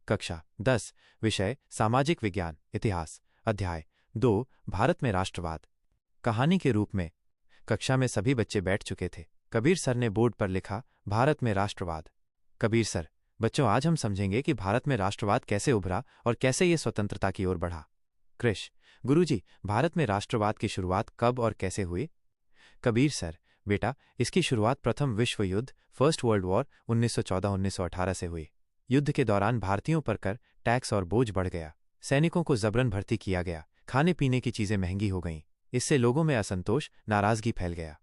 कक्षा 10 विषय सामाजिक विज्ञान इतिहास अध्याय 2 भारत में राष्ट्रवाद। कहानी के रूप में कक्षा में सभी बच्चे बैठ चुके थे। कबीर सर ने बोर्ड पर लिखा, भारत में राष्ट्रवाद। कबीर सर, बच्चों, आज हम समझेंगे कि भारत में राष्ट्रवाद कैसे उभरा और कैसे ये स्वतंत्रता की ओर बढ़ा। कृष, गुरुजी, भारत में राष्ट्रवाद की शुरुआत कब और कैसे हुई? कबीर सर, बेटा, इसकी शुरुआत प्रथम विश्व युद्ध फर्स्ट वर्ल्ड वॉर 1914-1918 से हुई। युद्ध के दौरान भारतीयों पर कर, टैक्स और बोझ बढ़ गया। सैनिकों को जबरन भर्ती किया गया। खाने पीने की चीजें महंगी हो गईं। इससे लोगों में असंतोष, नाराजगी फैल गया।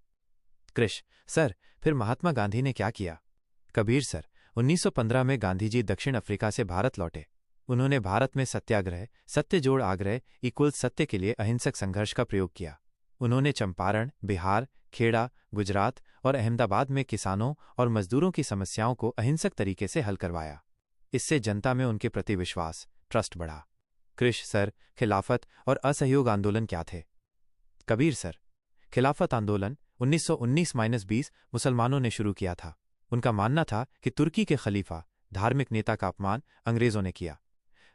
कृष, सर, फिर महात्मा गांधी ने क्या किया? कबीर सर, 1915 में गांधी जी दक्षिण अफ्रीका से भारत लौटे। उन्होंने भारत में सत्याग्रह, सत्य जोड़ आग्रह इक्वल सत्य के लिए अहिंसक संघर्ष का प्रयोग किया। उन्होंने चंपारण, बिहार, खेड़ा, गुजरात और अहमदाबाद में किसानों और मजदूरों की समस्याओं को अहिंसक तरीके से हल करवाया। इससे जनता में उनके प्रति विश्वास, ट्रस्ट बढ़ा। कृष सर, खिलाफत और असहयोग आंदोलन क्या थे? कबीर सर, खिलाफत आंदोलन 1919-20 मुसलमानों ने शुरू किया था। उनका मानना था कि तुर्की के खलीफा, धार्मिक नेता का अपमान अंग्रेजों ने किया।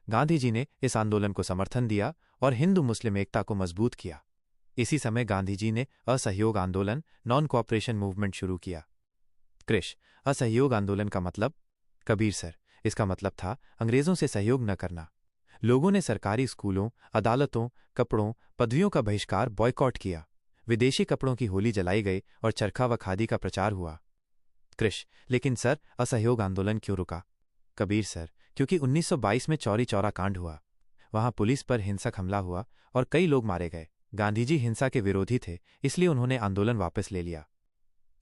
गांधी जी ने इस आंदोलन को समर्थन दिया और हिंदू मुस्लिम एकता को मजबूत किया। इसी समय गांधी जी ने असहयोग आंदोलन नॉन कोऑपरेशन मूवमेंट शुरू किया। कृष, असहयोग आंदोलन का मतलब? कबीर सर, इसका मतलब था अंग्रेजों से सहयोग न करना। लोगों ने सरकारी स्कूलों, अदालतों, कपड़ों, पदवियों का बहिष्कार, बॉयकॉट किया। विदेशी कपड़ों की होली जलाई गई और चरखा व खादी का प्रचार हुआ। कृष, लेकिन सर, असहयोग आंदोलन क्यों रुका? कबीर सर, क्योंकि 1922 में चौरी चौरा कांड हुआ। वहां पुलिस पर हिंसक हमला हुआ और कई लोग मारे गए। गांधीजी हिंसा के विरोधी थे, इसलिए उन्होंने आंदोलन वापस ले लिया।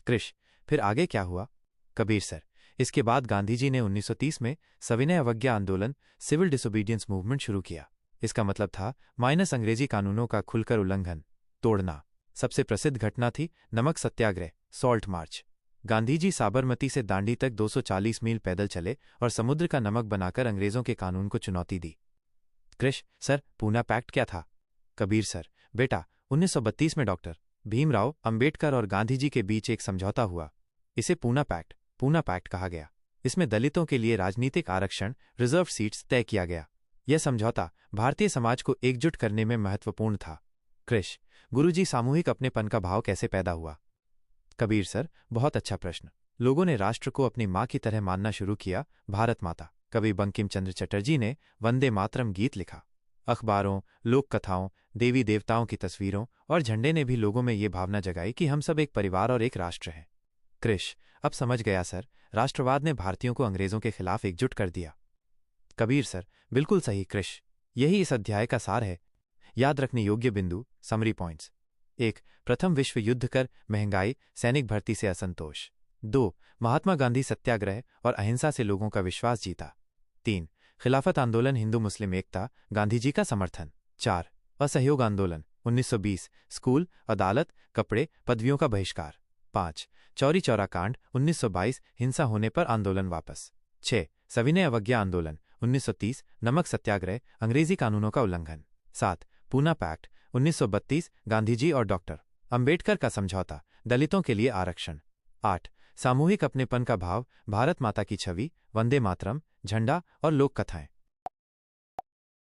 कृष, फिर आगे क्या हुआ? कबीर सर, इसके बाद गांधीजी ने 1930 में सविनय अवज्ञा आंदोलन सिविल डिसोबीडियंस मूवमेंट शुरू किया। इसका मतलब था माइनस अंग्रेजी कानूनों का खुलकर उल्लंघन, तोड़ना। सबसे प्रसिद्ध घटना थी नमक सत्याग्रह, सॉल्ट मार्च। गांधीजी साबरमती से दांडी तक 240 मील पैदल चले और समुद्र का नमक बनाकर अंग्रेजों के कानून को चुनौती दी। कृष सर, पूना पैक्ट क्या था? कबीर सर, बेटा, 1932 में डॉक्टर भीमराव अंबेडकर और गांधीजी के बीच एक समझौता हुआ। इसे पूना पैक्ट कहा गया। इसमें दलितों के लिए राजनीतिक आरक्षण, रिजर्व सीट्स तय किया गया। यह समझौता भारतीय समाज को एकजुट करने में महत्वपूर्ण था। कृष, गुरुजी, सामूहिक अपनेपन का भाव कैसे पैदा हुआ? कबीर सर, बहुत अच्छा प्रश्न। लोगों ने राष्ट्र को अपनी मां की तरह मानना शुरू किया, भारत माता। कवि बंकिम चंद्र चटर्जी ने वंदे मातरम गीत लिखा। अखबारों, लोक कथाओं, देवी देवताओं की तस्वीरों और झंडे ने भी लोगों में ये भावना जगाई कि हम सब एक परिवार और एक राष्ट्र हैं। कृष, अब समझ गया सर, राष्ट्रवाद ने भारतीयों को अंग्रेजों के खिलाफ एकजुट कर दिया। कबीर सर, बिल्कुल सही कृष, यही इस अध्याय का सार है। याद रखने योग्य बिंदु, समरी पॉइंट्स। 1. प्रथम विश्व युद्ध कर, महंगाई, सैनिक भर्ती से असंतोष। 2. महात्मा गांधी सत्याग्रह और अहिंसा से लोगों का विश्वास जीता। 3. खिलाफत आंदोलन, हिंदू मुस्लिम एकता, गांधी जी का समर्थन। 4. असहयोग आंदोलन 1920, स्कूल, अदालत, कपड़े, पदवियों का बहिष्कार। 5. चौरी चौरा कांड 1922, हिंसा होने पर आंदोलन वापस। 6. सविनय अवज्ञा आंदोलन 1930, नमक सत्याग्रह, अंग्रेजी कानूनों का उल्लंघन। 7. पूना पैक्ट 1932, गांधीजी और डॉक्टर अंबेडकर का समझौता, दलितों के लिए आरक्षण। 8. सामूहिक अपनेपन का भाव, भारत माता की छवि, वंदे मातरम, झंडा और लोक कथाएं।